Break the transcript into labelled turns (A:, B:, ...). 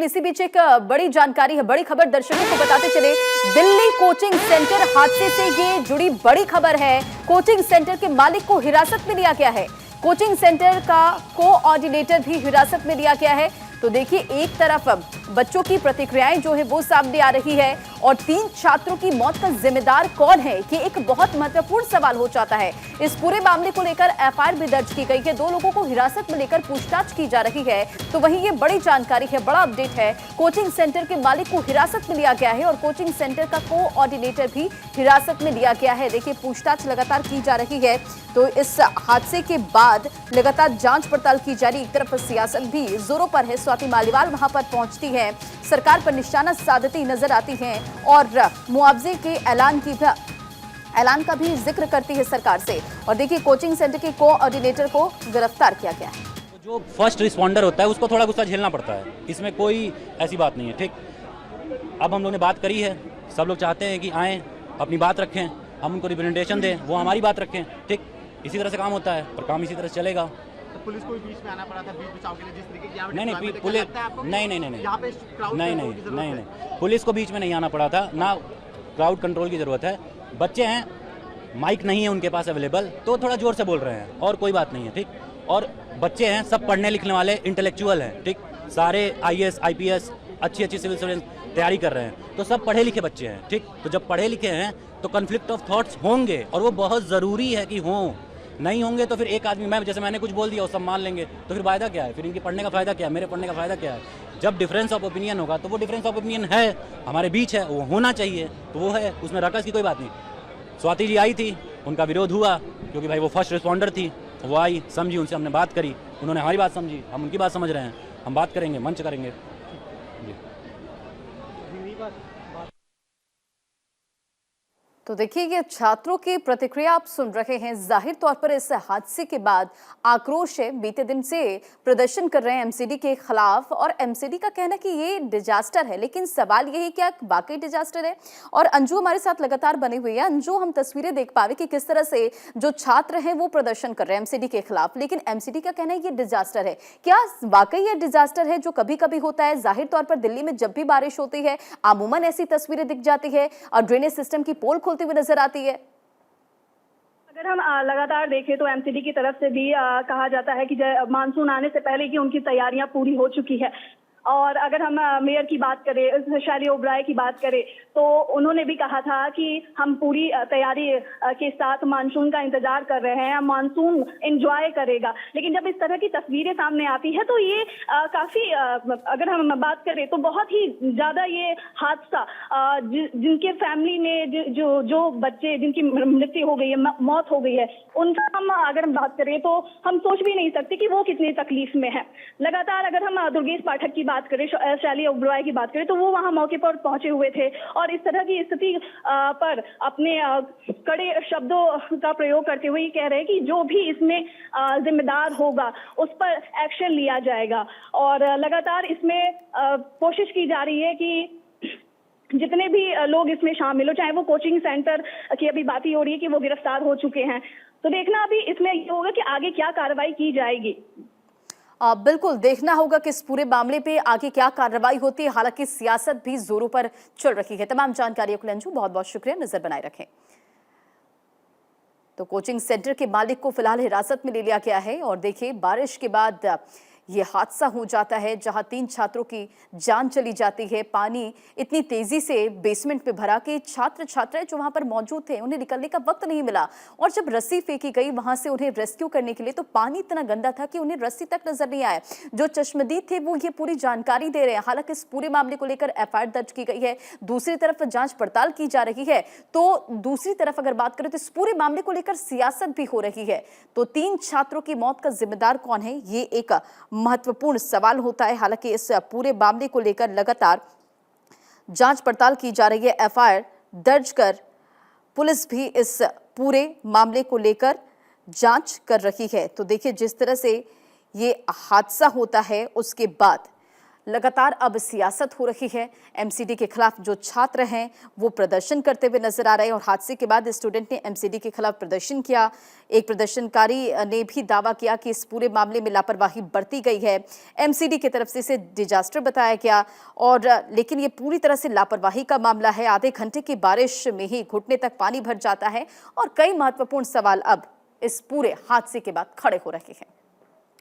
A: बिल्कुल इसी बीच एक बड़ी जानकारी है, बड़ी खबर दर्शकों को बताते चले। दिल्ली कोचिंग सेंटर हादसे से ये जुड़ी बड़ी खबर है। कोचिंग सेंटर के मालिक को हिरासत में लिया गया है। कोचिंग सेंटर का कोऑर्डिनेटर भी हिरासत में लिया गया है। तो देखिए, एक तरफ बच्चों की प्रतिक्रियाएं जो है वो सामने आ रही है और 3 छात्रों की मौत का जिम्मेदार कौन है, ये एक बहुत महत्वपूर्ण सवाल हो जाता है। इस पूरे मामले को लेकर एफआईआर भी दर्ज की गई है। 2 लोगों को हिरासत में लेकर पूछताछ की जा रही है। तो वहीं ये बड़ी जानकारी है, बड़ा अपडेट है। कोचिंग सेंटर के मालिक को हिरासत में लिया गया है और कोचिंग सेंटर का कोऑर्डिनेटर भी हिरासत में लिया गया है। देखिए, पूछताछ लगातार की जा रही है। तो इस हादसे के बाद लगातार जांच पड़ताल की जा रही। एक तरफ सियासत भी जोरों पर है। स्वाति मालीवाल वहां पर पहुंचती है, सरकार पर निशाना साधती नजर आती हैं और मुआवजे के ऐलान का भी जिक्र करती है सरकार से। और देखिए, कोचिंग सेंटर के कोऑर्डिनेटर को गिरफ्तार किया गया है।
B: जो फर्स्ट रिस्पॉन्डर होता है उसको थोड़ा गुस्सा झेलना पड़ता है, इसमें कोई ऐसी बात नहीं है। ठीक, अब हम लोगों ने बात करी है, सब लोग चाहते हैं कि आएँ, अपनी बात रखें, हम उनको रिप्रेजेंटेशन दें, वो हमारी बात रखें। ठीक, इसी तरह से काम होता है और काम इसी तरह से चलेगा।
C: तो पुलिस को बीच में आना पड़ा था, बीच बचाव के लिए, जिस तरीके की
B: नहीं, पुलिस नहीं, पुलिस को बीच में नहीं आना पड़ा था, ना क्राउड कंट्रोल की जरूरत है। बच्चे हैं, माइक नहीं है उनके पास अवेलेबल, तो थोड़ा जोर से बोल रहे हैं और कोई बात नहीं है। ठीक, और बच्चे हैं, सब पढ़ने लिखने वाले इंटेलेक्चुअल हैं। ठीक, सारे IAS IPS अच्छी सिविल सर्विस तैयारी कर रहे हैं, तो सब पढ़े लिखे बच्चे हैं। ठीक, तो जब पढ़े लिखे हैं तो कन्फ्लिक्ट ऑफ थॉट्स होंगे और वो बहुत ज़रूरी है कि हों। नहीं होंगे तो फिर एक आदमी, मैंने कुछ बोल दिया, वो सब मान लेंगे, तो फिर फायदा क्या है? फिर इनके पढ़ने का फायदा क्या है? मेरे पढ़ने का फायदा क्या है? जब डिफरेंस ऑफ ओपिनियन होगा तो वो डिफरेंस ऑफ ओपिनियन है, हमारे बीच है, वो होना चाहिए, तो वो है, उसमें रकस की कोई बात नहीं। स्वाति जी आई थी, उनका विरोध हुआ क्योंकि भाई वो फर्स्ट रिस्पॉन्डर थी, वो आई, समझी, उनसे हमने बात करी, उन्होंने हमारी बात समझी, हम उनकी बात समझ रहे हैं, हम बात करेंगे, मंच करेंगे जी।
A: तो देखिए, ये छात्रों की प्रतिक्रिया आप सुन रहे हैं। जाहिर तौर पर इस हादसे के बाद आक्रोश है। बीते दिन से प्रदर्शन कर रहे हैं एमसीडी के खिलाफ और एमसीडी का कहना है कि ये डिजास्टर है, लेकिन सवाल यही क्या वाकई डिजास्टर है? और अंजू हमारे साथ लगातार बनी हुई है। अंजू, हम तस्वीरें देख पा रहे कि किस तरह से जो छात्र हैं वो प्रदर्शन कर रहे हैं एमसीडी के खिलाफ, लेकिन एमसीडी का कहना है ये डिजास्टर है। क्या वाकई ये डिजास्टर है जो कभी कभी होता है? जाहिर तौर पर दिल्ली में जब भी बारिश होती है अमूमन ऐसी तस्वीरें दिख जाती है और ड्रेनेज सिस्टम की पोल खुलती हुई नजर आती है।
D: अगर हम लगातार देखें तो एमसीडी की तरफ से भी कहा जाता है कि मानसून आने से पहले की उनकी तैयारियां पूरी हो चुकी है। और अगर हम मेयर की बात करें, शैली ओबराय की बात करें, तो उन्होंने भी कहा था कि हम पूरी तैयारी के साथ मानसून का इंतजार कर रहे हैं, मानसून एंजॉय करेगा। लेकिन जब इस तरह की तस्वीरें सामने आती है तो ये काफी, अगर हम बात करें तो बहुत ही ज्यादा ये हादसा, जिनके फैमिली में जो बच्चे जिनकी मृत्यु हो गई है, मौत हो गई है, उनका हम अगर बात करें तो हम सोच भी नहीं सकते कि वो कितनी तकलीफ में है। लगातार अगर हम दुर्गेश पाठक की बात करें, शैली ओबराय की बात करें, तो वो वहां मौके पर पहुंचे हुए थे और इस तरह की स्थिति पर अपने कड़े शब्दों का प्रयोग करते हुए कह रहे हैं कि जो भी इसमें जिम्मेदार होगा उस पर एक्शन लिया जाएगा। और लगातार इसमें कोशिश की जा रही है कि जितने भी लोग इसमें शामिल हो, चाहे वो कोचिंग सेंटर की अभी बात ही हो रही है कि वो गिरफ्तार हो चुके हैं, तो देखना अभी इसमें ये होगा कि आगे क्या कार्रवाई की जाएगी।
A: बिल्कुल देखना होगा कि इस पूरे मामले पे आगे क्या कार्रवाई होती है। हालांकि सियासत भी जोरों पर चल रही है। तमाम जानकारियों के लिए अंजू बहुत बहुत शुक्रिया, नजर बनाए रखें। तो कोचिंग सेंटर के मालिक को फिलहाल हिरासत में ले लिया गया है और देखिए, बारिश के बाद ये हादसा हो जाता है जहां 3 छात्रों की जान चली जाती है। पानी इतनी तेजी से बेसमेंट में भरा कि छात्र छात्राएं जो वहां पर मौजूद थे उन्हें निकलने का वक्त नहीं मिला और जब रस्सी फेंकी गई वहां से उन्हें रेस्क्यू करने के लिए, तो पानी इतना गंदा था कि उन्हें रस्सी तक नजर नहीं आया। जो चश्मदीद थे वो ये पूरी जानकारी दे रहे हैं। हालांकि इस पूरे मामले को लेकर एफआईआर दर्ज की गई है, दूसरी तरफ जांच पड़ताल की जा रही है। तो दूसरी तरफ अगर बात करें तो इस पूरे मामले को लेकर सियासत भी हो रही है। तो 3 छात्रों की मौत का जिम्मेदार कौन है, ये एक महत्वपूर्ण सवाल होता है। हालांकि इस पूरे मामले को लेकर लगातार जांच पड़ताल की जा रही है। एफआईआर दर्ज कर पुलिस भी इस पूरे मामले को लेकर जांच कर रही है। तो देखिए, जिस तरह से ये हादसा होता है उसके बाद लगातार अब सियासत हो रही है। एमसीडी के खिलाफ जो छात्र हैं वो प्रदर्शन करते हुए नजर आ रहे हैं और हादसे के बाद स्टूडेंट ने एमसीडी के खिलाफ प्रदर्शन किया। एक प्रदर्शनकारी ने भी दावा किया कि इस पूरे मामले में लापरवाही बरती गई है। एमसीडी की तरफ से इसे डिजास्टर बताया गया और लेकिन ये पूरी तरह से लापरवाही का मामला है। आधे घंटे की बारिश में ही घुटने तक पानी भर जाता है और कई महत्वपूर्ण सवाल अब इस पूरे हादसे के बाद खड़े हो रहे हैं।